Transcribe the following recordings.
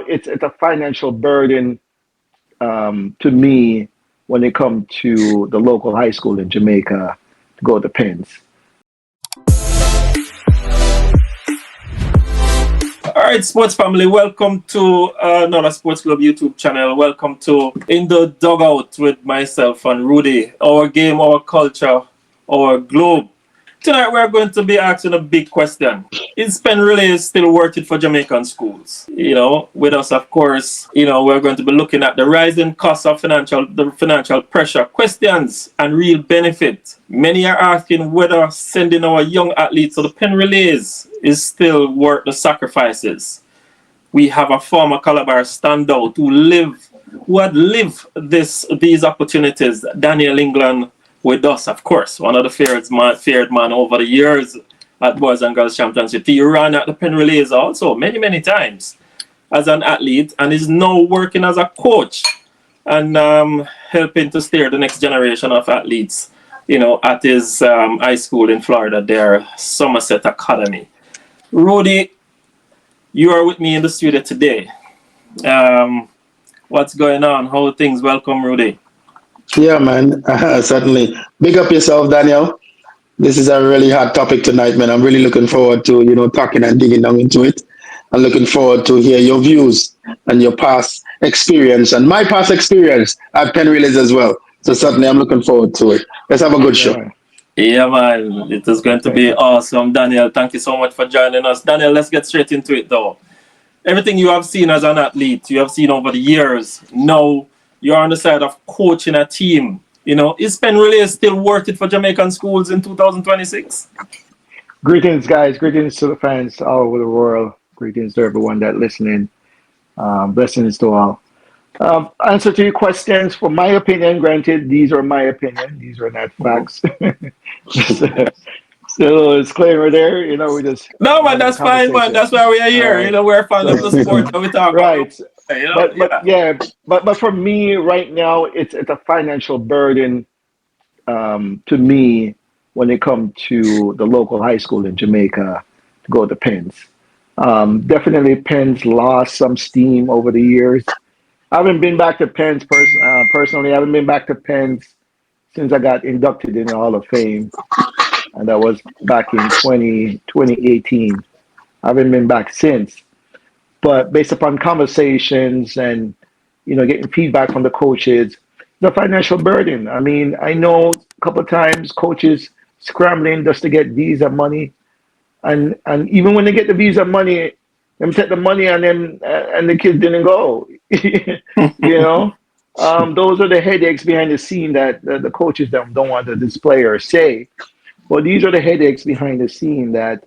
it's a financial burden to me when it comes to the local high school in Jamaica to go to Penns. All right, sports family, welcome to another SportGlobe YouTube channel. Welcome to In the Dugout with myself and Rudy. Our game, our culture, our globe. Tonight we're going to be asking a big question. Is Penn Relays still worth it for Jamaican schools? With us, of course, we're going to be looking at the rising cost of the financial pressure, questions and real benefit. Many are asking whether sending our young athletes to the Penn Relays is still worth the sacrifices. We have a former Calabar standout who had lived these opportunities, Daniel England, with us, of course, one of the feared man over the years at Boys and Girls Championship. He ran at the Penn Relays also many times as an athlete and is now working as a coach and helping to steer the next generation of athletes, at his high school in Florida, their Somerset Academy. Rudy, you are with me in the studio today. What's going on? How are things? Welcome, Rudy. Yeah, man. Certainly. Big up yourself, Daniel. This is a really hot topic tonight, man. I'm really looking forward to, talking and digging down into it. I'm looking forward to hear your views and your past experience and my past experience at Penn Relays as well. So certainly I'm looking forward to it. Let's have a good show. Yeah, man. It is going to be awesome. Daniel, thank you so much for joining us. Daniel, let's get straight into it, though. Everything you have seen as an athlete, you have seen over the years. Now, you're on the side of coaching a team. Is Penn Relays still worth it for Jamaican schools in 2026? Greetings, guys. Greetings to the fans all over the world. Greetings to everyone that's listening. Blessings to all. Answer to your questions. For my opinion, granted, these are my opinion. These are not facts. Still a disclaimer there. We just... No, man, that's fine, man. That's why we are here. We're fans of the sport that we talk right. About. But for me right now, it's a financial burden to me when it comes to the local high school in Jamaica to go to Penns. Definitely, Penns lost some steam over the years. I haven't been back to Penns personally. I haven't been back to Penns since I got inducted in the Hall of Fame, and that was back in 2018. I haven't been back since. But based upon conversations and, getting feedback from the coaches, the financial burden. I mean, I know a couple of times coaches scrambling just to get visa money. And even when they get the visa money, them take the money and the kids didn't go. Those are the headaches behind the scene that the coaches don't want to display or say. But these are the headaches behind the scene that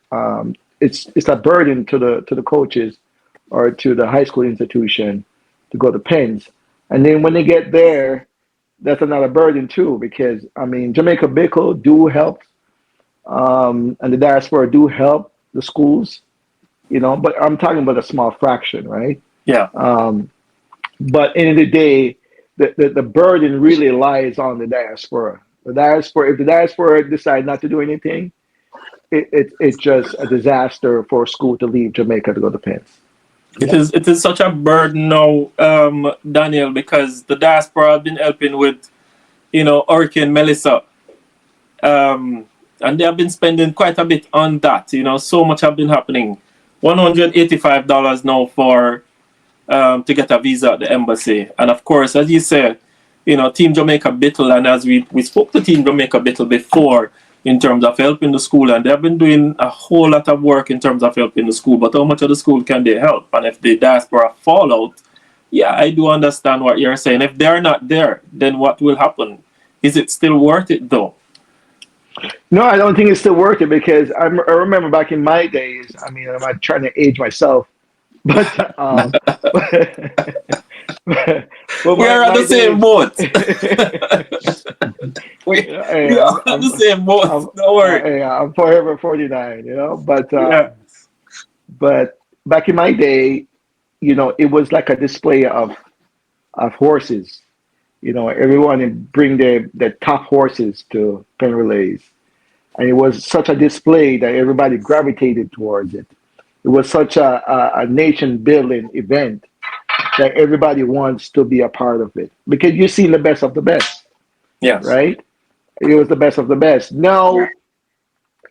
it's a burden to the coaches or to the high school institution to go to Penns. And then when they get there, that's another burden too, because, Jamaica Bickle do help, and the diaspora do help the schools, but I'm talking about a small fraction, right? Yeah. But end of the day, the burden really lies on the diaspora. If the diaspora decide not to do anything, it's just a disaster for a school to leave Jamaica to go to Penns. It is such a burden now, Daniel, because the diaspora have been helping with, Hurricane Melissa. And they have been spending quite a bit on that. So much have been happening. $185 now for to get a visa at the embassy. And of course, as you said, Team Jamaica Bittle, and as we spoke to Team Jamaica Bittle before, in terms of helping the school, and they've been doing a whole lot of work in terms of helping the school, but how much of the school can they help? And if the diaspora fall out, yeah, I do understand what you're saying. If they're not there, then what will happen? Is it still worth it though? No, I don't think it's still worth it, because I remember back in my days, I'm not trying to age myself, but we are on the same boat. we are on the same boat. Don't worry. I'm forever 49, but back in my day, it was like a display of horses. Everyone would bring their top horses to Penn Relays, and it was such a display that everybody gravitated towards it. It was such a nation building event that everybody wants to be a part of it because you've seen the best of the best, Yes. right? It was the best of the best. Now,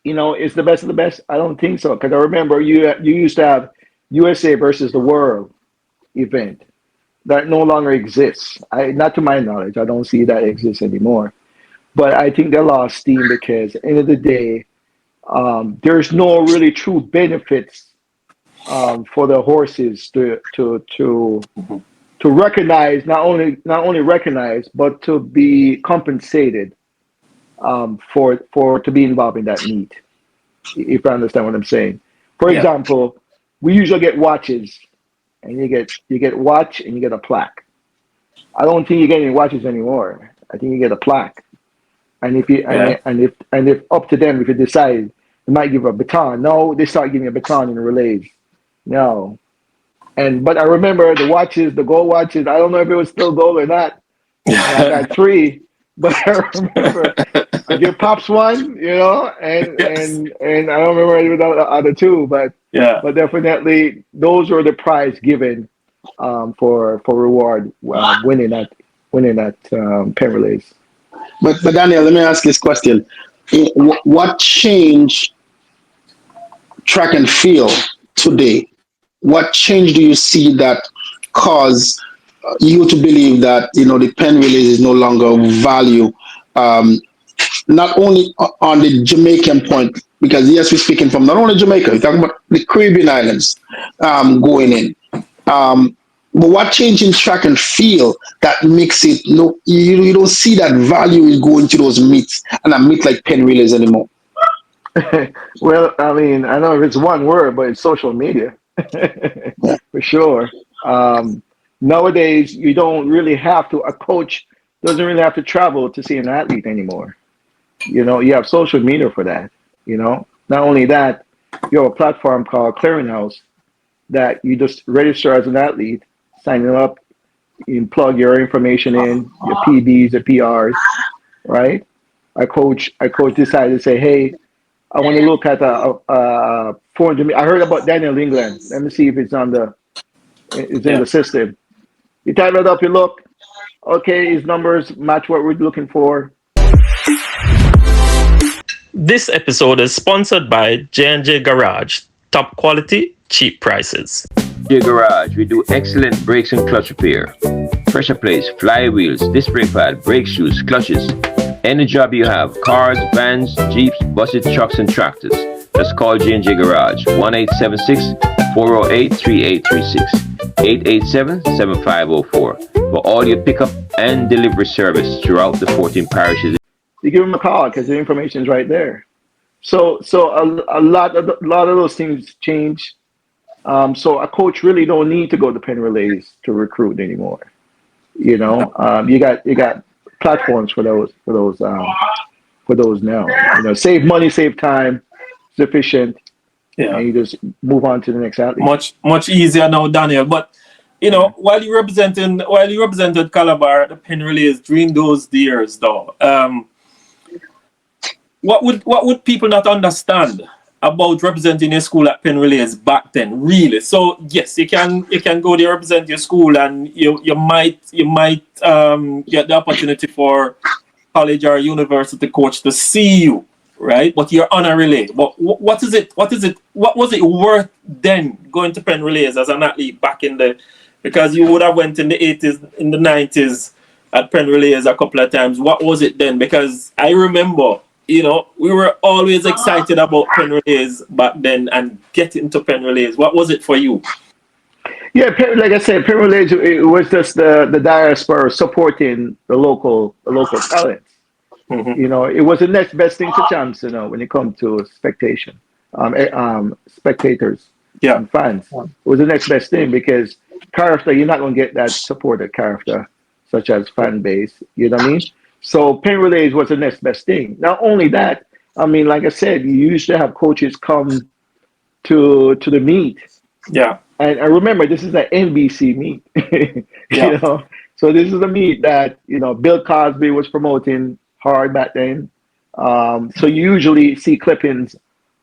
it's the best of the best. I don't think so because I remember you used to have USA versus the world event that no longer exists. Not to my knowledge, I don't see that exists anymore. But I think they lost steam because at the end of the day, there's no really true benefits for the horses to recognize not only recognize but to be compensated for to be involved in that meet. If I understand what I'm saying. For Yeah. example, we usually get watches, and you get watch and you get a plaque. I don't think you get any watches anymore. I think you get a plaque. And if you Yeah. and if up to them, if you decide they might give a baton. No, they start giving a baton in the relays. No. But I remember the watches, the gold watches. I don't know if it was still gold or not. And I got three, but I remember I give pops one, Yes. and I don't remember any of the other two, Yeah. but definitely those were the prize given for reward winning at Penn Relays. But Daniel, let me ask this question: what changed track and field today? What change do you see that cause you to believe that the Penn Relays is no longer value, um, not only on the Jamaican point, because yes, we're speaking from not only Jamaica, we're talking about the Caribbean islands going in. But what changed in track and field that makes it no, you don't see that value is going to those meets and a meet like Penn Relays anymore. Well, I mean, I know if it's one word, but it's social media Yeah. for sure. Nowadays, you don't really have to. A coach doesn't really have to travel to see an athlete anymore. You have social media for that. Not only that, you have a platform called Clearinghouse that you just register as an athlete, sign it up, you plug your information in, your PBs, your PRs, right? A coach decided to say, hey, I want to look at a 400. I heard about Daniel England. Let me see if it's in Yeah. the system. You type it up, you look. Okay, his numbers match what we're looking for. This episode is sponsored by J&J Garage. Top quality, cheap prices. Garage, we do excellent brakes and clutch repair. Pressure plates, flywheels, disc brake pad, brake shoes, clutches. Any job you have, cars, vans, jeeps, buses, trucks, and tractors. Just call J&J Garage, 1-876-408-3836, 887-7504 for all your pickup and delivery service throughout the 14 parishes. You give them a call because the information is right there. So a lot of those things change. So a coach really don't need to go to Penn Relays to recruit anymore. You got platforms for those now. Save money, save time, sufficient, Yeah. and you just move on to the next athlete. Much easier now, Daniel. But while you represented Calabar at the Penn Relays during those years, though, what would people not understand about representing your school at Penn Relays back then, really? So yes, you can go there, represent your school, and you might get the opportunity for college or university coach to see you, right? But you're on a relay. But what was it worth then going to Penn Relays as an athlete back in because you would have went in the 80s, in the 90s at Penn Relays a couple of times. What was it then? Because I remember, we were always excited about Penn Relays back then and getting to Penn Relays. What was it for you? Yeah, like I said, Penn Relays, it was just the diaspora supporting the local talents. Mm-hmm. It was the next best thing to chance, when it comes to spectators Yeah. and fans. It was the next best thing because character, you're not going to get that support of character, such as fan base. You know what I mean? So Penn Relays was the next best thing. Not only that, I mean, like I said, you used to have coaches come to the meet. Yeah. And I remember this is an NBC meet. Yeah. So this is a meet that Bill Cosby was promoting hard back then. So you usually see clippings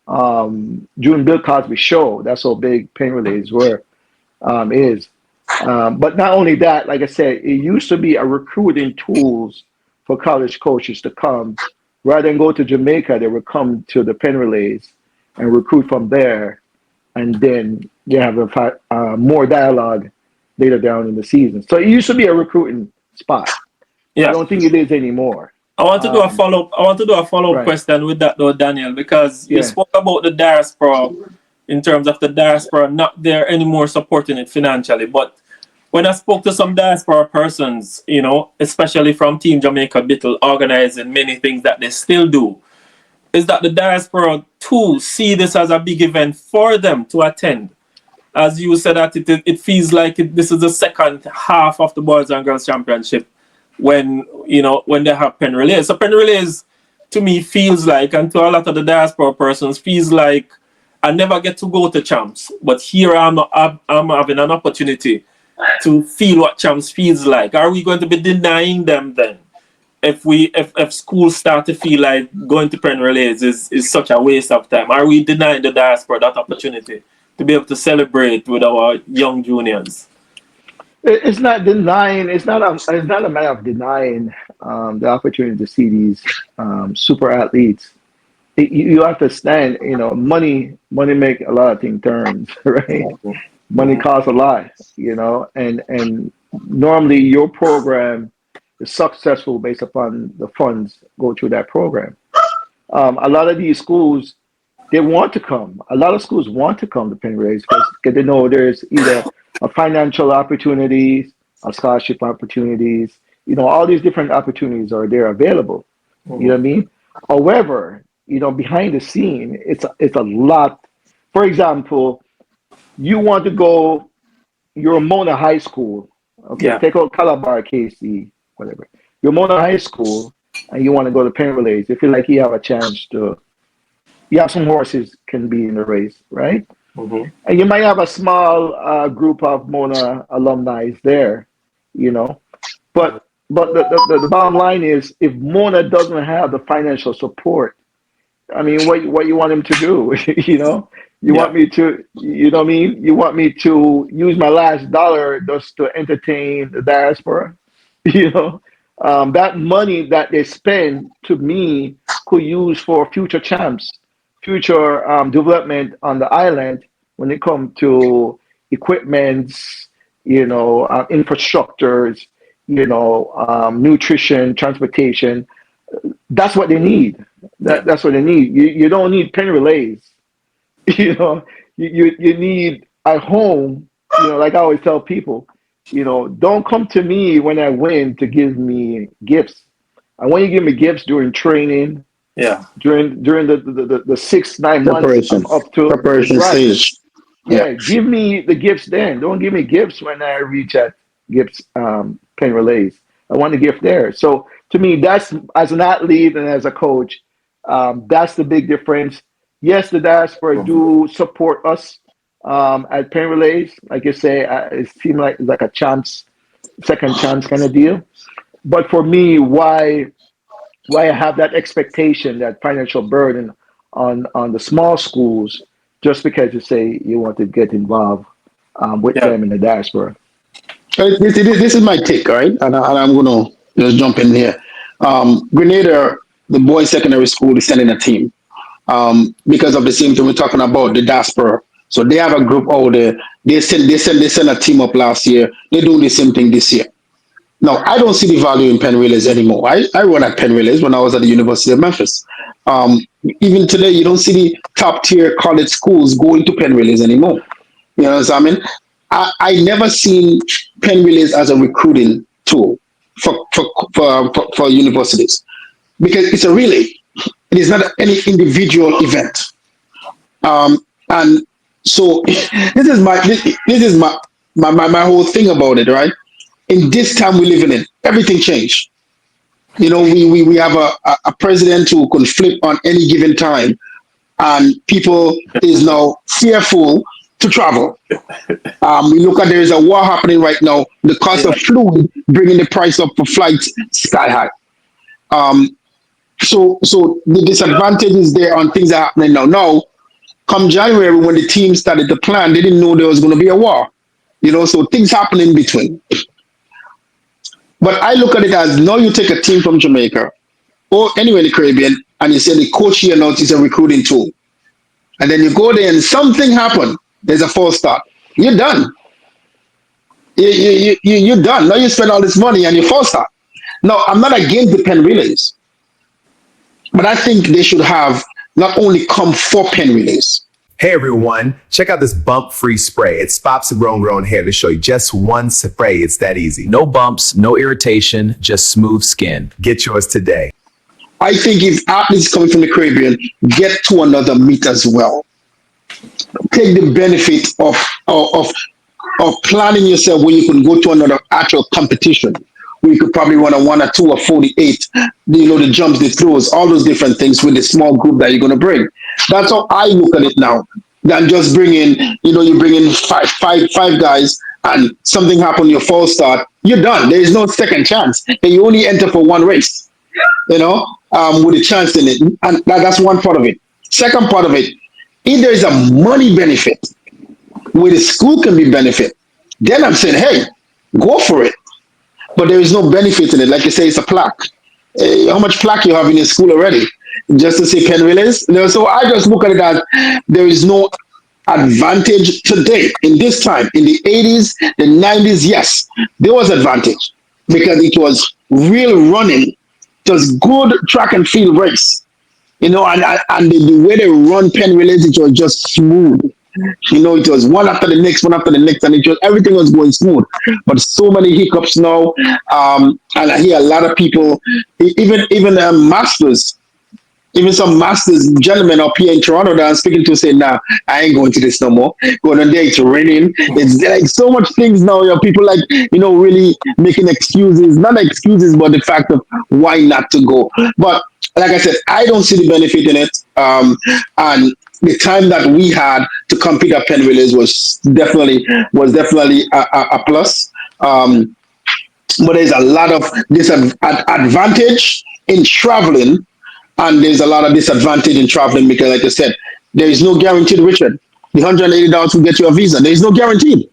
during Bill Cosby's show. That's how big Penn Relays is. But not only that, like I said, it used to be a recruiting tools for college coaches to come. Rather than go to Jamaica, they would come to the Penn Relays and recruit from there, and then they have more dialogue later down in the season. So it used to be a recruiting spot. I Yeah. don't think it is anymore. I want to do a follow-up. I want to do a follow-up Right. question with that though, Daniel, because you Yeah. spoke about the diaspora in terms of the diaspora not there anymore supporting it financially. But when I spoke to some diaspora persons, you know, especially from Team Jamaica Bittle, organizing many things that they still do, is that the diaspora too see this as a big event for them to attend. As you said, that it feels like this is the second half of the Boys and Girls Championship when, you know, when they have Penn Relays. So Penn Relays to me feels like, and to a lot of the diaspora persons, feels like I never get to go to champs, but here I'm having an opportunity to feel what champs feels like. Are we going to be denying them then? If schools start to feel like going to Penn Relays is such a waste of time, are we denying the diaspora that opportunity to be able to celebrate with our young juniors? It's not denying. It's not a matter of denying the opportunity to see these super athletes. You have to stand. You know, money make a lot of things turn, right? Money costs a lot. You know, and normally your program is successful based upon the funds go through that program. A lot of these schools, they want to come. A lot of schools want to come to Penn Relays because they know there's either a financial opportunities, a scholarship opportunities. You know, all these different opportunities are there available. You know what I mean? However, you know, behind the scene, it's a lot. For example, you want to go, you're Mona High School. Okay, Yeah. take out Calabar, KC, whatever. You're Mona High School, and you want to go to Penn Relays. You feel like you have a chance to. You have some horses can be in the race, right? And you might have a small group of Mona alumni there, you know. But the bottom line is, if Mona doesn't have the financial support, I mean, what you want him to do? You know, you Yeah. want me to, you know what I mean? You want me to use my last dollar just to entertain the diaspora? You know, that money that they spend to me could use for future champs, future development on the island when it comes to equipments, you know, infrastructures, you know, nutrition, transportation. That's what they need. Yeah. That's what they need. You don't need Penn Relays. You know, you need at home. You know, like I always tell people, you know, don't come to me when I win to give me gifts. I want you to give me gifts during training, Yeah. during the 6 9 months I'm Preparation, up to, preparation right. stage. Yeah. Yeah, give me the gifts then. Don't give me gifts when I reach at gifts Penn Relays. I want the gift there. So to me, that's, as an athlete and as a coach, that's the big difference. Yes, the diaspora do support us at Penn Relays. Like you say, it seems like it's like a chance, second chance kind of deal. But for me, why I have that expectation, that financial burden on the small schools, just because you say you want to get involved with Yeah. them in the diaspora. This is my take, all right? And I'm going to just jump in here. Grenada, the boys' secondary school, is sending a team because of the same thing we're talking about, the diaspora. So they have a group out there. They sent a team up last year. They're doing the same thing this year. Now, I don't see the value in Penn Relays anymore. I run at Penn Relays when I was at the University of Memphis. Even today, you don't see the top tier college schools going to Penn Relays anymore. You know what I mean? I never seen Penn Relays as a recruiting tool for universities because it's a relay. It is not any individual event. And so this is my whole thing about it, right? In this time we're living in, everything changed. You know, we have a president who can flip on any given time, and people is now fearful to travel. We look at, there is a war happening right now. The cost of food bringing the price up for flights sky high. So the disadvantage is there on things that are happening now. Now, come January when the team started to plan, they didn't know there was going to be a war. so things happen in between. But I look at it as now you take a team from Jamaica or anywhere in the Caribbean and you say the coach here now is a recruiting tool. And then you go there and something happened. There's a false start. You're done. You're done. Now you spend all this money and you false start. Now, I'm not against the Penn Relays, but I think they should have not only come for Penn Relays. Hey everyone, check out this bump-free spray. It stops the grown hair to show you just one spray. It's that easy. No bumps, no irritation, just smooth skin. Get yours today. I think if athletes coming from the Caribbean get to another meet as well, take the benefit of planning yourself where you can go to another actual competition, where you could probably run a 1 or 2 or 48, the jumps, the throws, all those different things with the small group that you're going to bring. That's how I look at it now. Than just bringing, you bring in five guys and something happened, your false start, you're done. There is no second chance. And you only enter for one race, with a chance in it. And that's one part of it. Second part of it, if there is a money benefit where the school can be benefit, then I'm saying, hey, go for it. But there is no benefit in it. Like you say, it's a plaque. How much plaque you have in your school already? Just to say Penn Relays? So I just look at it as there is no advantage today, in this time. In the 80s, the 90s, yes, there was advantage because it was real running. It was good track and field race. And the way they run Penn Relays, it was just smooth. It was one after the next, and everything was going smooth. But so many hiccups now, and I hear a lot of people, even masters, even some masters gentlemen up here in Toronto that I'm speaking to say, nah, I ain't going to this no more. Going on there, it's raining. It's like so much things now. People really making excuses, not excuses, but the fact of why not to go. But like I said, I don't see the benefit in it. And the time that we had to compete at Penn Relays was definitely a plus. But there's a lot of disadvantage in traveling, and there's a lot of disadvantage in traveling because, like I said, there is no guaranteed, Richard. The $180 will get you a visa. There is no guaranteed.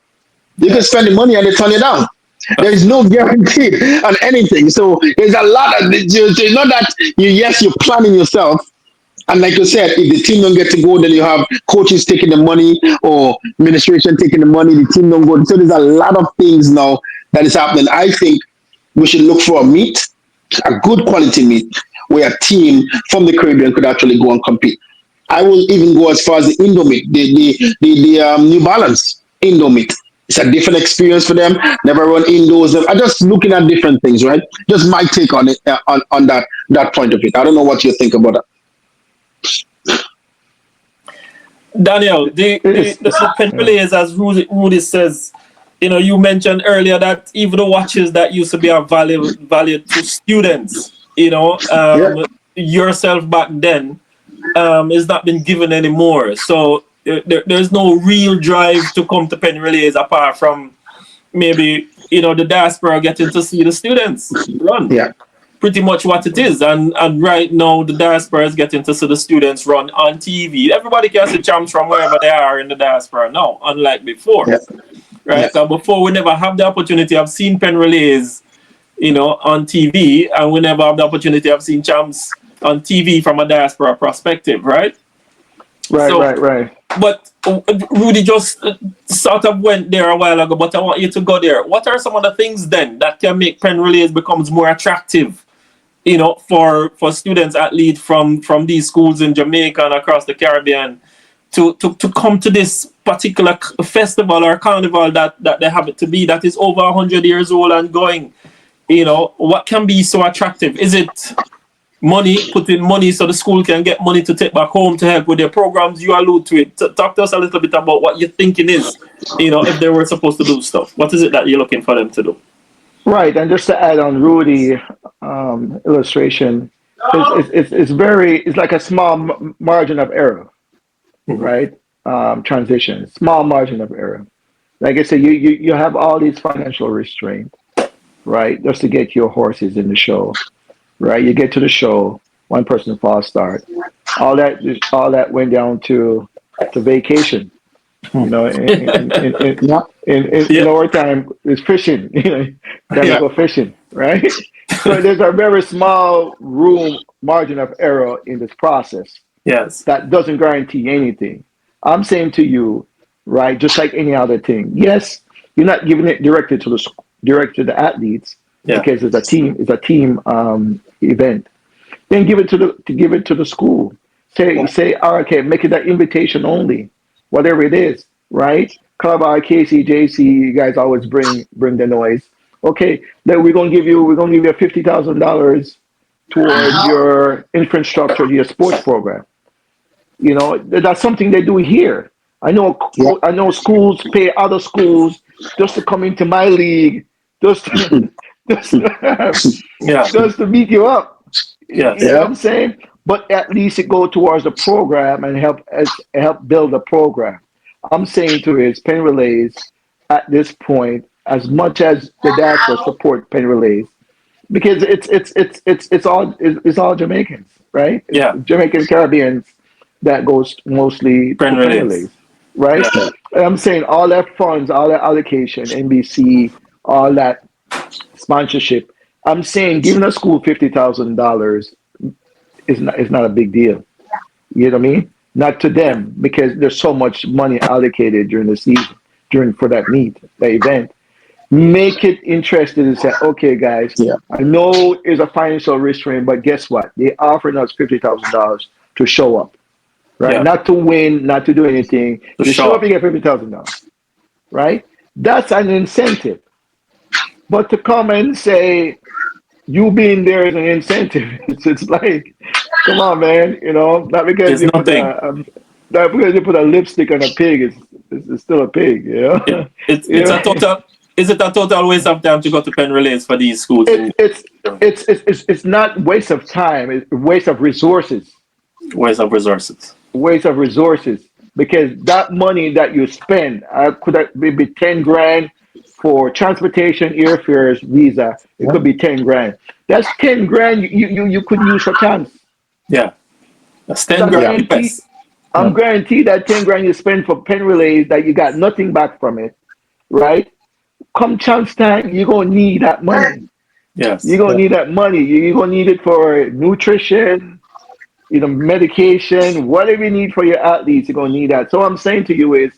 You can spend the money and they turn you down. There is no guarantee on anything. So there's a lot of, it's not that you're planning yourself. And like you said, if the team don't get to go, then you have coaches taking the money or administration taking the money, the team don't go. So there's a lot of things now that is happening. I think we should look for a good quality meet, where a team from the Caribbean could actually go and compete. I will even go as far as the Indo meet, the New Balance Indo meet. It's a different experience for them. Never run indoors. I'm just looking at different things, right? Just my take on it, on that point of it. I don't know what you think about that. Daniel, the Penn Relays, as Rudy says, you mentioned earlier that even the watches that used to be of value to students, yourself back then, is not been given anymore. So there's no real drive to come to Penn Relays apart from maybe, the diaspora getting to see the students run. Yeah. Pretty much what it is. And right now, the diaspora is getting to see the students run on TV. Everybody can see champs from wherever they are in the diaspora now, unlike before. Yeah. Right? Yeah. Before, we never have the opportunity of seeing Penn Relays, on TV, and we never have the opportunity of seeing champs on TV from a diaspora perspective, right? Right. But Rudy just sort of went there a while ago, but I want you to go there. What are some of the things then that can make Penn Relays becomes more attractive, for students, athletes from these schools in Jamaica and across the Caribbean to come to this particular festival or carnival that they have it to be, that is over 100 years old and going? What can be so attractive? Is it money, put in money so the school can get money to take back home to help with their programs? You allude to it. Talk to us a little bit about what your thinking is, if they were supposed to do stuff. What is it that you're looking for them to do? Right, and just to add on Rudy illustration, it's like a small margin of error, right? Transition, small margin of error. Like I said, you have all these financial restraints, right, just to get your horses in the show. Right, you get to the show, one person false start. All that went down to vacation, You know, Yeah. in Yeah. our time, it's fishing. You know, time to Yeah. go fishing, right? So there's a very small margin of error in this process Yes. that doesn't guarantee anything. I'm saying to you, right, just like any other thing. Yes, you're not giving it direct to the athletes Yeah. because it's a team event. Then give it to the school. Say, oh, okay, make it that invitation only, whatever it is, right? Calabar, Casey, JC, you guys always bring the noise. Okay, then we're gonna give you $50,000 towards your infrastructure, your sports program. You know, that's something they do here. I know Yeah. I know schools pay other schools just to come into my league, just to, just to, Yeah. just to beat you up. You Yes. know what I'm Yeah. saying? But at least it go towards the program and help build the program. I'm saying to is Penn Relays at this point, as much as the diaspora support Penn Relays, because it's all Jamaicans, right? It's Yeah. Jamaican Caribbeans that goes mostly Penn to Penn Relays. Relays, right? Yeah. And I'm saying all that funds, all that allocation, NBC, all that sponsorship. I'm saying giving a school $50,000 is not a big deal. You know what I mean? Not to Yeah. them because there's so much money allocated during the season, during for that event. Make it interesting and say, okay, guys, Yeah. I know it's a financial restraint, but guess what? They offering us $50,000 to show up, right? Yeah. Not to win, not to do anything. To You show show up, up. you get $50,000, right? That's an incentive. But to come and say you being there is an incentive, it's like, come on, man, not because It's you put nothing. a lipstick on a pig, it's still a pig, It, it's you it's know. a total. Is it a total waste of time to go to Penn Relays for these schools It, in it's it's not waste of time. It's waste of resources. waste of resources? Waste of resources because that money that you spend could that be 10 grand for transportation, airfares, visa. It Yeah. could be 10 grand. That's 10 grand you could use for camps. Yeah. That's Because 10 I grand Yeah. guarantee less. I'm guaranteed that 10 grand you spend for pen relays that you got nothing back from it, right? Come chance time, you're gonna need that money. You're Yes. gonna Yeah. need that money. You're gonna need it for nutrition, medication, whatever you need for your athletes, you're gonna need that. So what I'm saying to you is,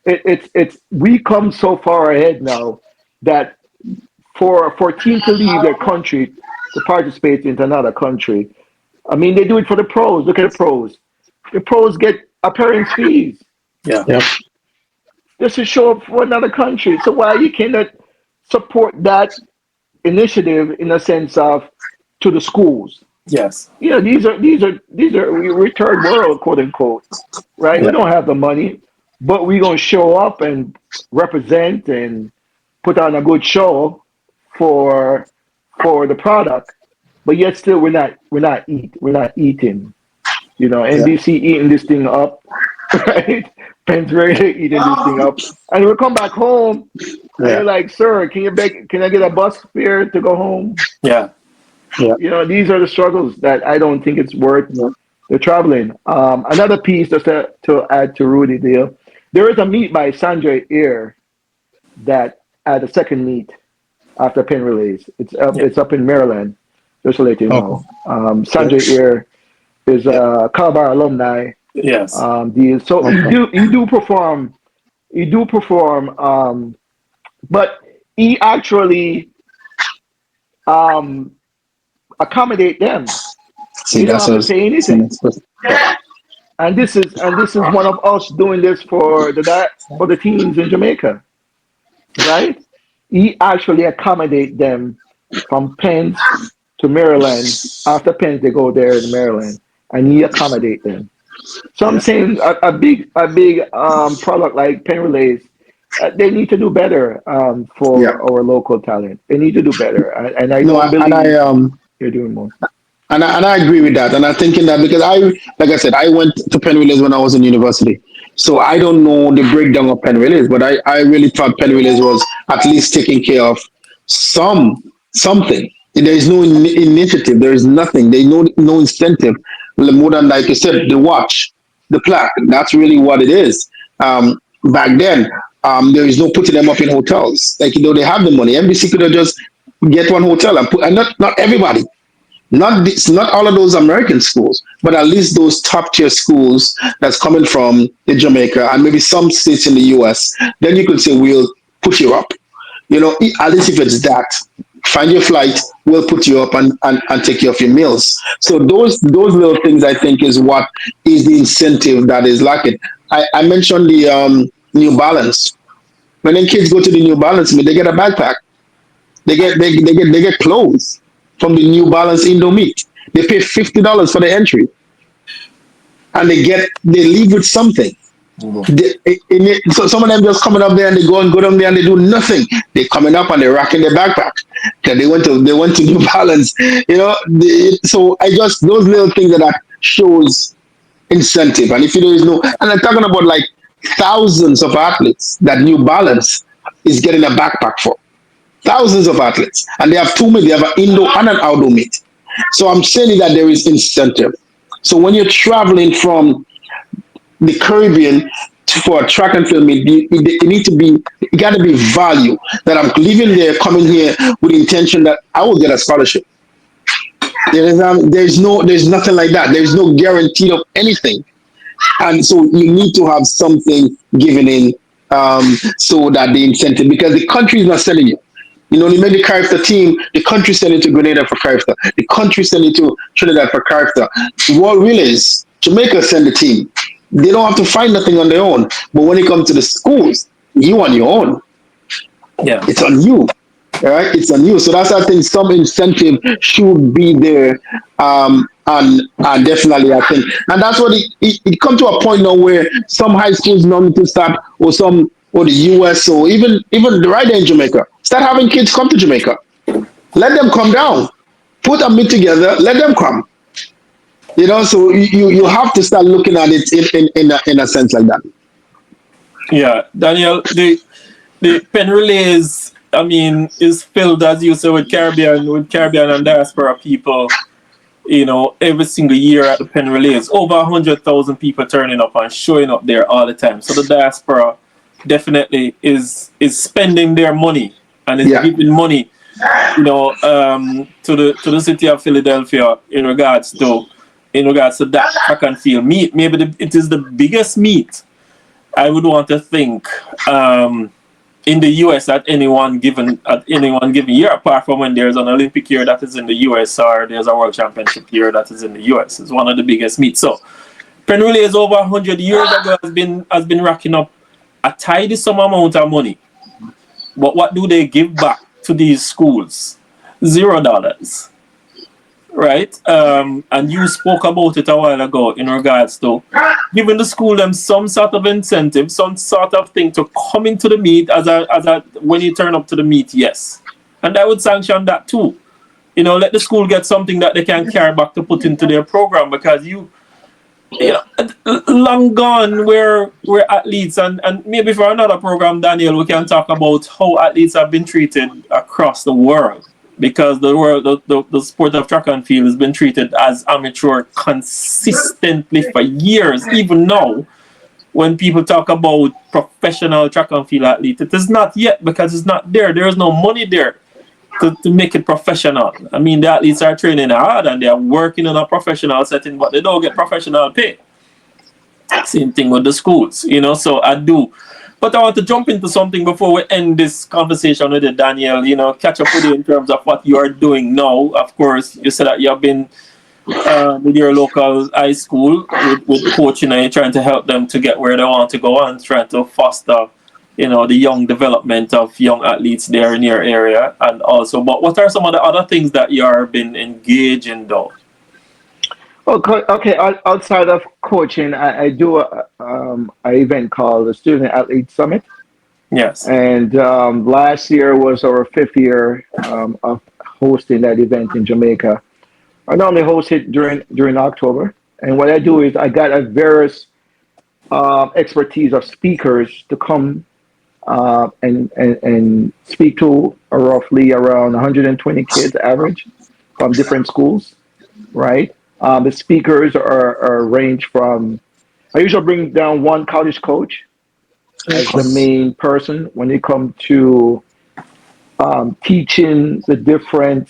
it's we come so far ahead now that for a team to leave their country to participate into another country, I mean they do it for the pros. Look at the pros. The pros get appearance fees Yeah. Yeah. just to show up for another country. So why you cannot support that initiative in a sense of to the schools? Yes. We're third world, quote unquote, right? We Yeah. don't have the money, but we're gonna show up and represent and put on a good show for the product. But yet still we're not eating. Yeah. NBC eating this thing up, right? Penn Relays eating this thing up, and we come back home, and Yeah. you're like, "Sir, can I get a bus fare to go home?" Yeah. Yeah. These are the struggles that I don't think it's worth Yeah. the traveling. Another piece just to add to Rudy deal, there is a meet by Sanjay Air that at the second meet after Penn Relays. It's up. Yeah. It's up in Maryland. Just to let you Okay. know, Sanjay Air is Yeah. a Calabar alumni. Yes. So Okay. he do perform. He do perform. But he actually um, accommodate them. See, He don't that's have to us. pay anything. And this is one of us doing this for the teams in Jamaica, right? He actually accommodate them from Penn to Maryland. After Penn, they go there in Maryland, and he accommodate them. So I'm Yeah. saying a big product like Penn Relays, they need to do better Yeah. for our local talent. They need to do better, and I No, don't and I believe they're doing more. and I agree with that. And I'm thinking that because like I said, I went to Penn Relays when I was in university. So I don't know the breakdown of Penn Relays, but I really thought Penn Relays was at least taking care of something. There is no initiative. There is nothing. There is no incentive. More than like you said, the watch, the plaque. That's really what it is. back then, there is no putting them up in hotels. Like, they have the money. NBC could have just get one hotel and put, and not everybody. Not all of those American schools, but at least those top tier schools that's coming from the Jamaica and maybe some states in the US. Then you could say, we'll put you up. At least if it's that, find your flight, we'll put you up and take care of your meals. So those little things, I think, is what is the incentive that is lacking. I mentioned the New Balance. When the kids go to the New Balance, they get a backpack. They get clothes from the New Balance Indo Meet. They pay $50 for the entry, and they leave with something. So some of them just coming up there and they go down there and they do nothing. They coming up and they're racking their backpack because they went to New Balance. So those little things that shows incentive. And if there is no, and I'm talking about like thousands of athletes that New Balance is getting a backpack for. Thousands of athletes, and they have two meets. They have an indoor and an outdoor meet. So I'm saying that there is incentive. So when you're traveling from the Caribbean for a track and field meet, it got to be value that I'm leaving there, coming here with the intention that I will get a scholarship. There's nothing like that. There's no guarantee of anything, and so you need to have something given in, so that the incentive, because the country is not selling you. You make the Carifta team, the country send it to Grenada for Carifta. The country send it to Trinidad for Carifta. World Relays, Jamaica send the team. They don't have to find nothing on their own. But when it comes to the schools, you on your own. Yeah. It's on you. All right? It's on you. So that's, I think, some incentive should be there. And definitely, I think. And that's what it come to a point now where some high schools now need to start, or the US, or even right there in Jamaica, start having kids come to Jamaica. Let them come down. Put a meet together. Let them come. So you have to start looking at it in a sense like that. Yeah, Daniel, the Penn Relays, is filled, as you say, with Caribbean and diaspora people. Every single year at the Penn Relays, over 100,000 people turning up and showing up there all the time. So the diaspora definitely is spending their money and is giving money, to the city of Philadelphia in regards to that track and field meet. Maybe it is the biggest meet, I would want to think, in the US at any one given year, apart from when there's an Olympic year that is in the US, or there's a World Championship year that is in the US. It's one of the biggest meets. So Penn Relays over 100 years ago has been racking up a tidy some amount of money. But what do they give back to these schools? $0. Right? And you spoke about it a while ago in regards to giving the school them some sort of incentive, some sort of thing to come into the meet as a when you turn up to the meet, yes. And I would sanction that too. Let the school get something that they can carry back to put into their program, because long gone where athletes, and maybe for another program, Daniel, we can talk about how athletes have been treated across the world, because the sport of track and field has been treated as amateur consistently for years. Even now, when people talk about professional track and field athlete, it is not yet, because it's not there. There is no money there to make it professional. The athletes are training hard and they are working in a professional setting, but they don't get professional pay. Same thing with the schools, so I do. But I want to jump into something before we end this conversation with you, Daniel, catch up with you in terms of what you are doing now. Of course, you said that you have been with your local high school with coaching, and you're trying to help them to get where they want to go and trying to foster the young development of young athletes there in your area. And also, but what are some of the other things that you are been engaged in though? Okay. Outside of coaching, I do an event called the Student Athlete Summit. Yes. And last year was our 5th year of hosting that event in Jamaica. I normally host it during October. And what I do is I got a various expertise of speakers to come and speak to roughly around 120 kids average from different schools, right? The speakers are range from, I usually bring down one college coach, as the main person when it comes to teaching the different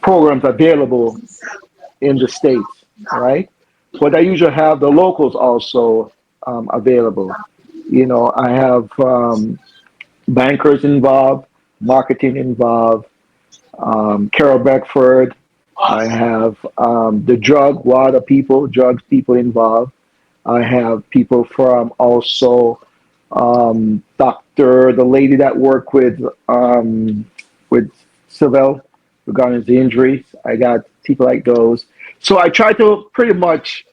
programs available in the states, right? But I usually have the locals also available. You know, I have bankers involved, marketing involved, Carol Beckford. I have the drugs people involved. I have people from also Doctor, the lady that worked with Sylvell regarding the injuries. I got people like those. So I try to pretty much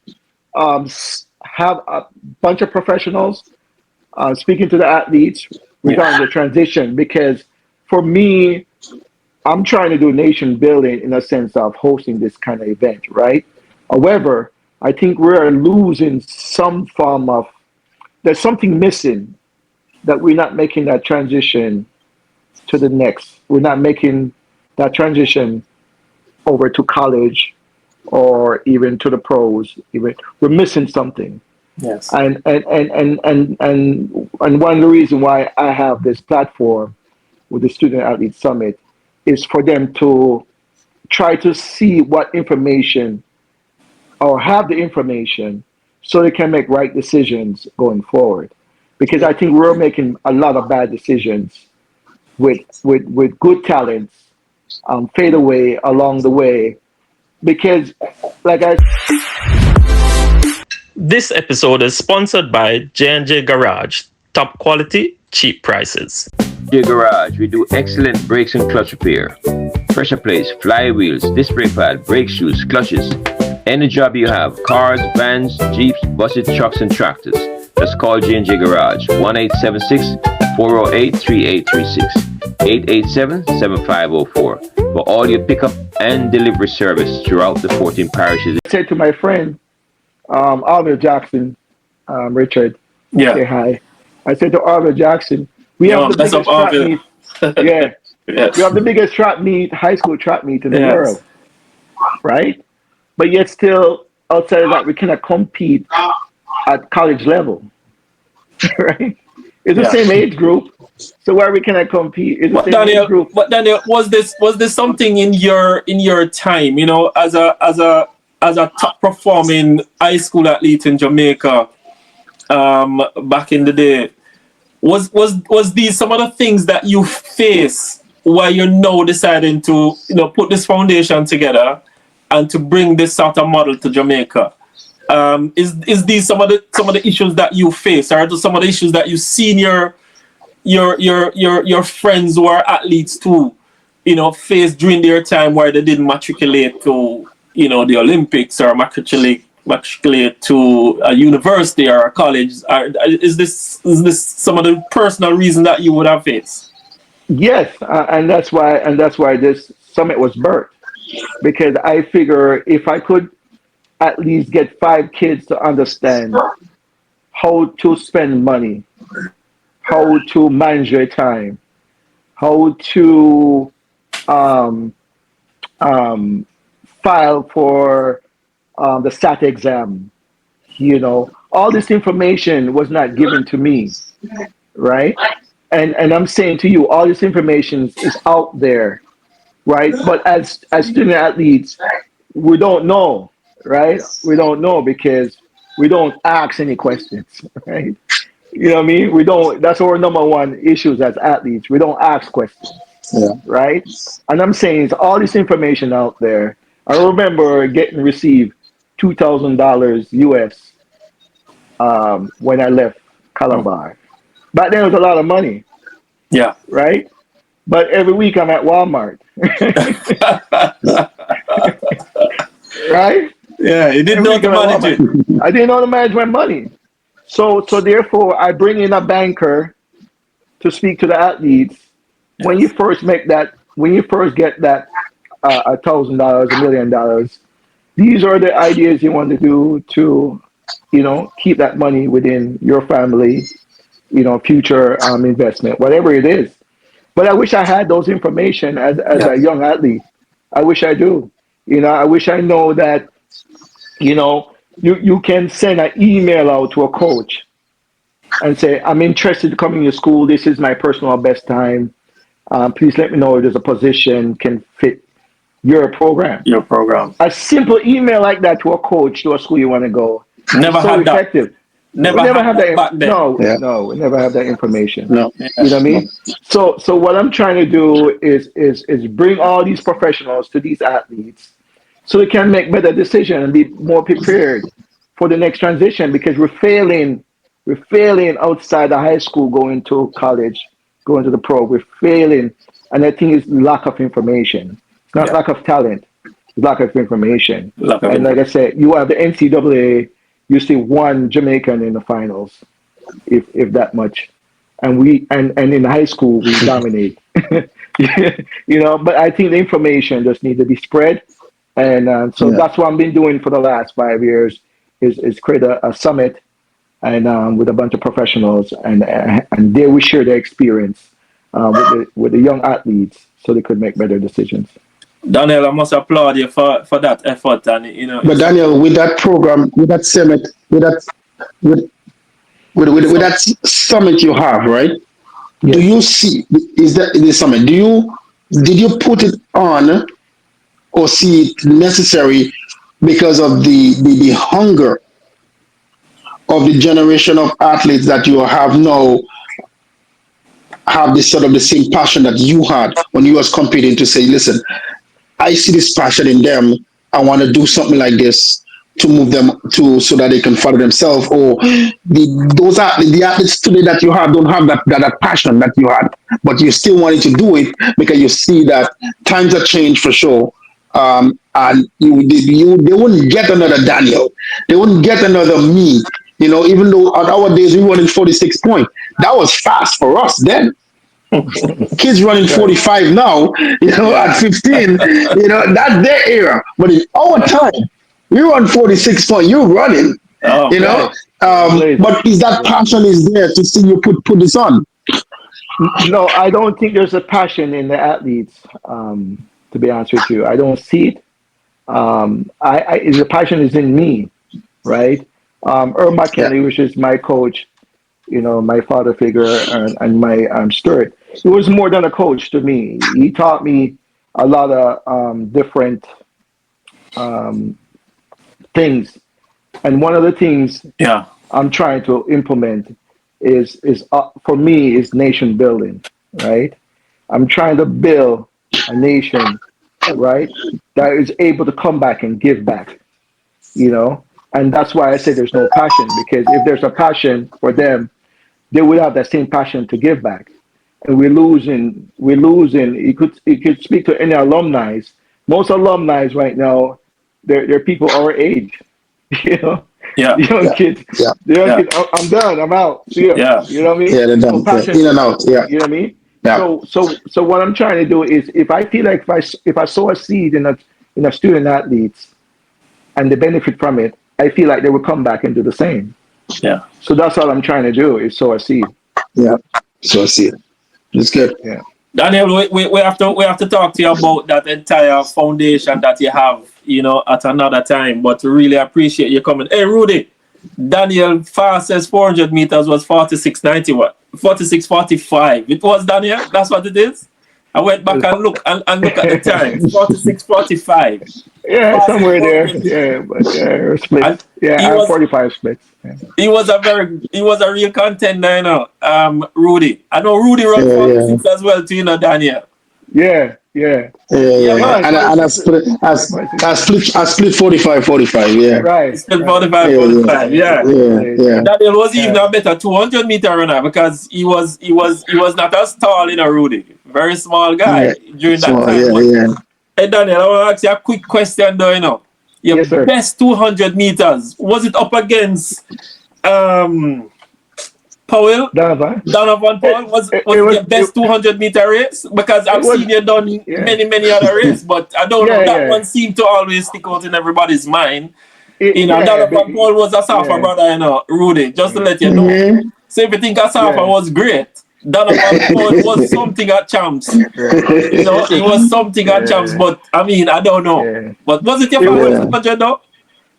have a bunch of professionals speaking to the athletes regarding the transition because for me, I'm trying to do nation building in a sense of hosting this kind of event, right? However, I think we're losing some form of, there's something missing that we're not making that transition to the next. We're not making that transition over to college or even to the pros. Even we're missing something. Yes. And one of the reasons why I have this platform with the Student Athlete Summit is for them to try to see what information or have the information so they can make right decisions going forward. Because I think we're making a lot of bad decisions with good talents fade away along the way. Because, like I This episode is sponsored by J&J Garage. Top quality, cheap prices. J Garage, we do excellent brakes and clutch repair. Pressure plates, flywheels, disc brake pad, brake shoes, clutches. Any job you have, cars, vans, jeeps, buses, trucks, and tractors. Just call J&J Garage, 1-876-408-3836, 887-7504 for all your pickup and delivery service throughout the 14 parishes. said to my friend, Oliver Jackson, Richard, say hi. I said to Oliver Jackson, we have the biggest track meet. Yeah. Yes. We have the biggest track meet, high school track meet in the world. Right? But yet still, outside of that, we cannot compete at college level. Right? It's the same age group. So why we cannot compete? It's the same age group. But Daniel, was this something in your time, you know, as a top performing high school athlete in Jamaica, back in the day? Was these some of the things that you face while you're now deciding to, you know, put this foundation together and to bring this sort of model to Jamaica? Is these some of the issues that you face, or some of the issues that you see in your friends who are athletes too, you know, face during their time where they didn't matriculate to, you know, the Olympics or matriculate to a university or a college? Is this some of the personal reason that you would have faced? Yes, and that's why this summit was birthed, because I figure if I could at least get 5 kids to understand how to spend money, how to manage their time, how to file for the SAT exam. You know, all this information was not given to me, right? And I'm saying to you, all this information is out there, right? But as student athletes, we don't know, right? We don't know because we don't ask any questions, right? You know what I mean? We don't. That's our number one issues as athletes. We don't ask questions, right? And I'm saying it's all this information out there. I remember received $2,000 US when I left Calabar. Back then it was a lot of money. Yeah. Right? But every week I'm at Walmart. Right? Yeah, you didn't know how to manage it. I didn't know how to manage my money. So therefore I bring in a banker to speak to the athletes. When you first get that $1,000, $1 million, these are the ideas you want to do to, you know, keep that money within your family, you know, future investment, whatever it is. But I wish I had those information as a young athlete. I wish I do. You know, I wish I know that, you know, you can send an email out to a coach and say, I'm interested in coming to school. This is my personal best time. Please let me know if there's a position can fit your program. Your program. A simple email like that to a coach, to a school you want to go. Never so had effective. that. Never We never had have that that. back then. No, we never have that information. No. Yeah. You know what I mean? So what I'm trying to do is bring all these professionals to these athletes so they can make better decisions and be more prepared for the next transition, because we're failing outside the high school, going to college, going to the pro. We're failing, and I think it's lack of information. It's not lack of talent, it's lack of information. Like I said, you have the NCAA, you see one Jamaican in the finals, if that much. And we and in high school we dominate. But I think the information just needs to be spread. And that's what I've been doing for the last 5 years is create a summit and with a bunch of professionals, and there we share their experience with the young athletes so they could make better decisions. Daniel, I must applaud you for that effort, and But Daniel, with that program, with that summit, with that summit you have, right? Yes. Do you see is that the summit? Did you put it on or see it necessary because of the hunger of the generation of athletes that you have now have this sort of the same passion that you had when you was competing, to say, listen, I see this passion in them. I want to do something like this to move them to so that they can follow themselves. Or the athletes today that you have don't have that passion that you had, but you still wanted to do it because you see that times have changed for sure. And they wouldn't get another Daniel. They wouldn't get another me. Even though on our days we running 46 points, that was fast for us then. Kids running 45 now, at 15, that's their era. But in our time, you run 46 points, you're running, But is that passion is there to see you put this on? No, I don't think there's a passion in the athletes. To be honest with you, I don't see it. The passion is in me, right? Earl McKinley, which is my coach, my father figure, and my steward. He was more than a coach to me. He taught me a lot of different things, and one of the things I'm trying to implement is for me is nation building, right? I'm trying to build a nation, right, that is able to come back and give back, and that's why I say there's no passion, because if there's a passion for them, they would have that same passion to give back. And we're losing. You could speak to any alumni. Most alumni right now, they're people our age, The young kids. Yeah. The young kids, I'm done, I'm out. See ya. Yeah. You know what I mean? Yeah, they're done. Passion. In and out. Yeah. You know what I mean? Yeah. So what I'm trying to do is, if I feel like if I sow a seed in a student athletes and they benefit from it, I feel like they will come back and do the same. Yeah. So that's all I'm trying to do is sow a seed. Yeah. So I see it. It's good. Yeah. Daniel, we have to talk to you about that entire foundation that you have, at another time. But we really appreciate you coming. Hey, Rudy, Daniel fastest 400 meters was 46.90. What? 46.45. It was, Daniel. That's what it is. I went back and look at the time. 46.45. Yeah, somewhere there. Yeah, but split. I have 45 splits. Yeah. He was a real contender, Rudy. I know Rudy run 46 as well too, Daniel. Yeah. And I split 45, yeah. Right. Split 45. Yeah. Daniel was even a better 200 meter runner because he was not as tall, Rudy. Very small guy during that time. Hey Daniel, I want to ask you a quick question though, Your best 200 meters, was it up against Powell? Donovan Powell? Was it your best 200 meter race? Because I've seen you done many other races, but I don't know, that one seemed to always stick out in everybody's mind. Donovan Powell was a Safa brother, Rudy, just to let you know. So if you think a Safa was great, Donovan Powell was something at champs. He was something at champs, but I mean, I don't know. But was it your favorite 200 though?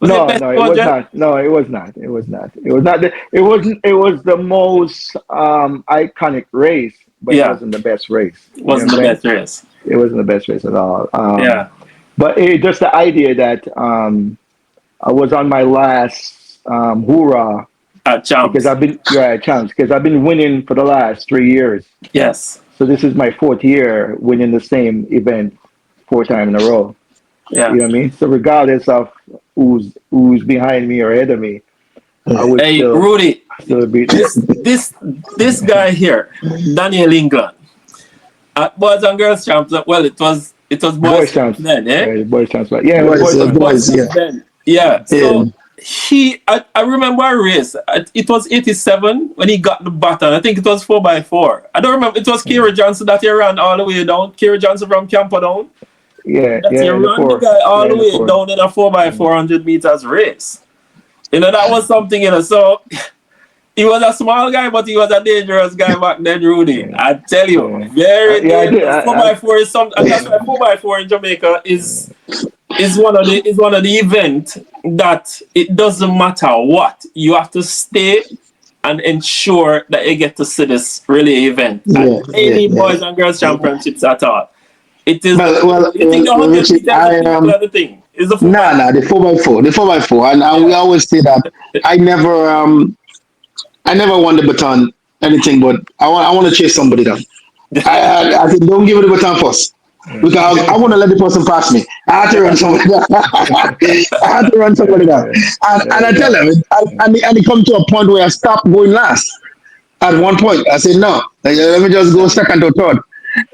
Was it No, best no, it was 200? not. No, it was not. It was not. It was not. It wasn't. It was the most iconic race, but it Yeah, wasn't the best race. You know wasn't what the I'm saying? best race. It wasn't the best race at all. Yeah, But just the idea that I was on my last hoorah at because champs. I've been chance because I've been winning for the last 3 years. Yes. So this is my fourth year winning the same event 4 times in a row. Yeah. You know what I mean? So regardless of who's behind me or ahead of me, I would Hey, Rudy, still beat them. this guy here, Daniel England, at Boys and Girls Champs. Well, it was Boys Boys Champs chance. then, eh? Boys chance. Right? Yeah, it was Boys, boys chance. Boys boys, yeah. Champs then. Yeah. Yeah. So I remember a race. It was 87 when he got the baton. I think it was 4x4. I don't remember. It was Kira Johnson that he ran all the way down. Kira Johnson from Camperdown. Yeah, That he in the ran the four. guy all Yeah, the in the way four. down in a 4x400 meters race. That was something, So he was a small guy, but he was a dangerous guy back then, Rudy. Yeah. I tell you, Yeah. very Yeah, I did. dangerous. 4x4 is something, and that's why 4x4 in Jamaica is one of the events that it doesn't matter what, you have to stay and ensure that you get to see this really event at any Boys and Girls Championships at all. It is. Well, You think the 100 Richie, meters are the thing? Is the 4x4? nah, the 4x4, and we always say that I never won the baton anything, but I want to chase somebody down. I said, don't give it the baton first. Because I want to let the person pass me. I had to run somebody down. And I tell them, and it come to a point where I stopped going last. At one point, I said, no, let me just go second or third.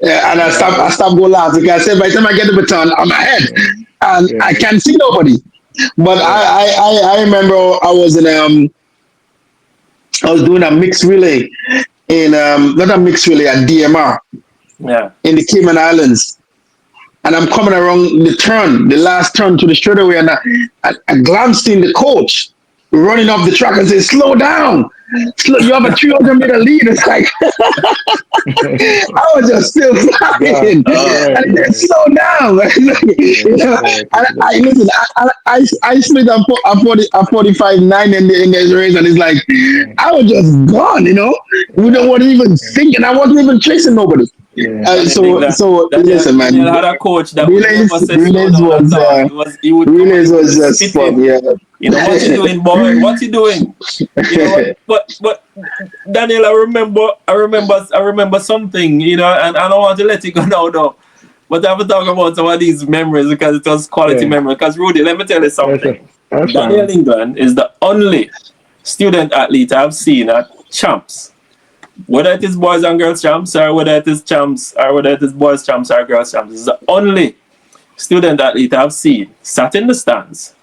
And I stopped going last because I said, by the time I get the baton, I'm ahead. And I can't see nobody. But I remember I was doing a mixed relay in not a mixed relay at DMR in the Cayman Islands, and I'm coming around the last turn to the straightaway, and I glanced in the coach running off the track and said, "Slow down, you have a 300-meter lead." It's like I was just still flying, and he said, "Slow down." I split a 45.9 in the race, and it's like I was just gone. We don't want to even thinking. I wasn't even chasing nobody. So listen, man. Daniel had a coach that would never say Relays slow down at all. He would Relays was just fun, yeah. What you doing, boy? What you doing? But Daniel, I remember something, and I don't want to let it go now, though. But I have to talk about some of these memories because it was quality memory. Because Rudy, let me tell you something. Daniel England is the only student athlete I've seen at champs. Whether it is Boys and Girls Champs, or whether it is champs, or whether it is Boys Champs or Girls Champs, is the only student athlete I've seen sat in the stands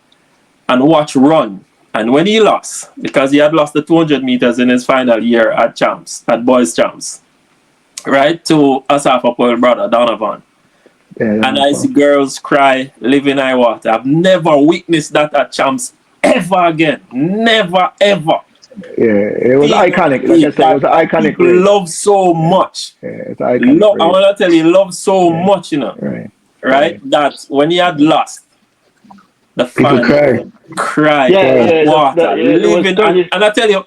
and watch run. And when he lost, because he had lost the 200 meters in his final year at champs, at Boys Champs, right, to Asafa Poel brother, Donovan. And I see girls cry, live in high water. I've never witnessed that at champs ever again. Never, ever. Yeah, it was iconic. Like I said, it was an iconic people race. love so much. Yeah, it's an iconic race. I want to tell you, love so much, right? That when he had lost, the fans cried, water, living. And I tell you,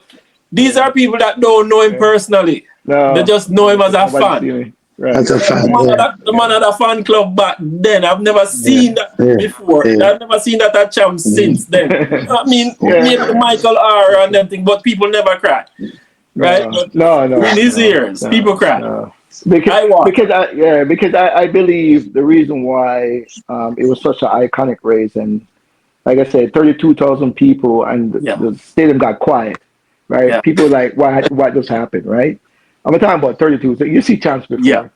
these are people that don't know him personally. No, they just know him as a fan. Right. As a fan. The man had a fan club back then. I've never seen that before. I've never seen that at champs since then. I mean, maybe Michael R. and them thing, but people never cry. Right? No. In his ears, people cry. No. Because I believe the reason why it was such an iconic race, and like I said, 32,000 people, and the stadium got quiet, right? Yeah. People were like, what just happened, right? I'm talking about 32. So you see champs before. Yeah.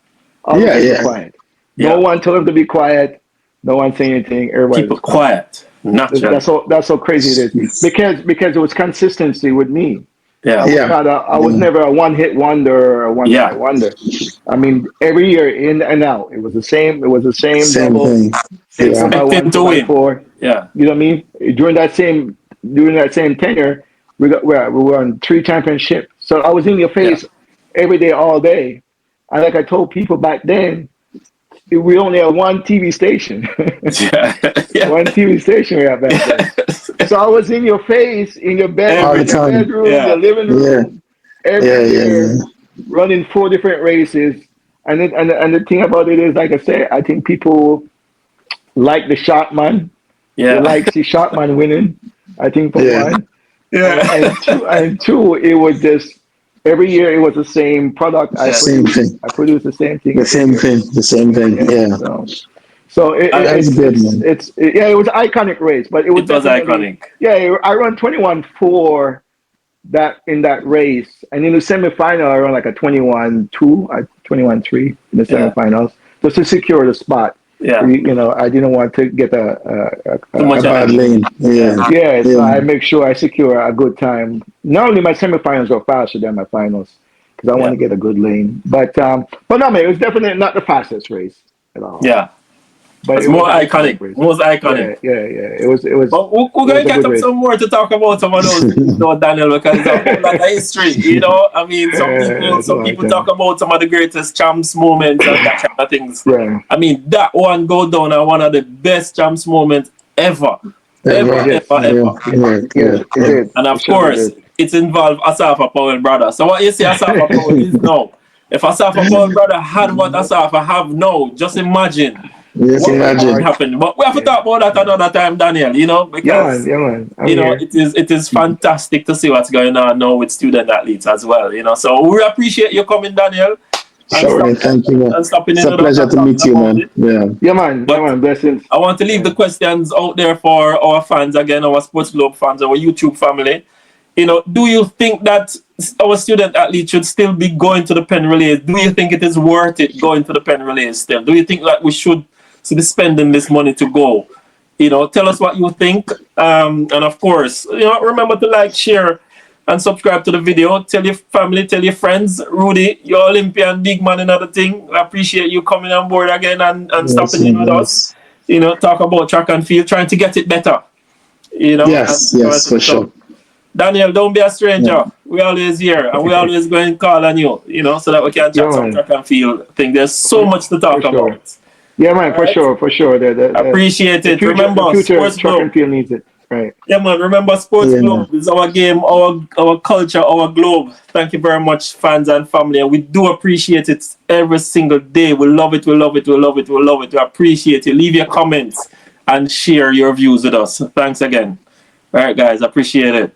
Quiet. No one told them to be quiet. No one saying anything. Everybody was quiet. Naturally. That's so crazy it is. Because it was consistency with me. Yeah. I was never a one-hit wonder or a one-night wonder. I mean, every year in and out, it was the same. It was the same double. Thing. Expecting to win. 4. Yeah. You know what I mean? During that same tenure, we won 3 championships. So I was in your face every day, all day. And like I told people back then, we only had one TV station. One TV station we had back then. it's always in your face, in your bed, All the in your time. bedroom, Yeah. your living room, every year, running 4 different races. And the thing about it is, like I say, I think people like the shot man. They Yeah. like see shot man winning. I think for Yeah. one, Yeah. and two, it was just every year it was the same product I Yeah. Same produced. thing. I produced the same thing The every same year. thing. The same thing. Yeah. Yeah. So That's good, man. yeah, it was an iconic race, but it was It was definitely iconic. yeah. I run 21.4 that in that race, and in the semifinal I run like a 21.2, 21.3 in the Yeah. semifinals just to secure the spot. Yeah. You know, I didn't want to get Too A much bad energy. lane. Yeah. yeah. So I Yeah. make sure I secure a good time. Not only my semifinals go faster than my finals because I want Yeah. to get a good lane. But no, man, it was definitely not the fastest race at all. Yeah. But It's it was more an iconic iconic. race. Most iconic. Yeah. It But we're was going to a catch good up race. some more to talk about some of those things, though, Daniel, because it's a whole lot of history. You know, I mean, some It's a long people time. talk about some of the greatest champs moments and that kind of things. Yeah. I mean, that one go down as one of the best champs moments ever. Ever. Yes. Yeah. Yeah. Yes, Yeah. it Yeah. did. And It of surely course, did. it's involved Asafa Powell brother. So what you say Asafa Powell is now. If Asafa Powell brother had what Asafa have now, just imagine Just what would imagine. happen. But we have to Yeah. talk about that another time, Daniel, you know, because Yeah, man. I'm you know, here. it is fantastic to see what's going on now with student athletes as well, you know. So we appreciate you coming, Daniel, and Surely. Thank you, man. stopping It's in a with us pleasure and to talking meet you, about man. it. Yeah. Yeah, man. But Blessings. I want to leave the questions out there for our fans again, our SportsGlobe fans, our YouTube family. You know, do you think that our student athletes should still be going to the Penn Relays? Do you think it is worth it going to the Penn Relays still? Do you think that we should be spending this money to go? You know, tell us what you think. And of course, you know, remember to like, share, and subscribe to the video. Tell your family, tell your friends. Rudy, you're Olympian, big man, another thing. I appreciate you coming on board again and Yes. stopping in with us. Yes. You know, talk about track and field, trying to get it better. You know, Yes. Yes. For so sure. Daniel, don't be a Yeah. stranger. We always here, and we always going to call on you, you know, so that we can Yeah, chat some man. track and field thing. There's so much to talk For sure. about. Yeah, man. All right? For sure. Appreciate it. Remember, The future Sports track and Globe. field needs it. Right. Yeah, man. Remember, Sports Yeah. Globe is our game, our culture, our globe. Thank you very much, fans and family. And we do appreciate it every single day. We love it. We love it. We love it. We love it. We appreciate it. Leave your comments and share your views with us. Thanks again. All right, guys. Appreciate it.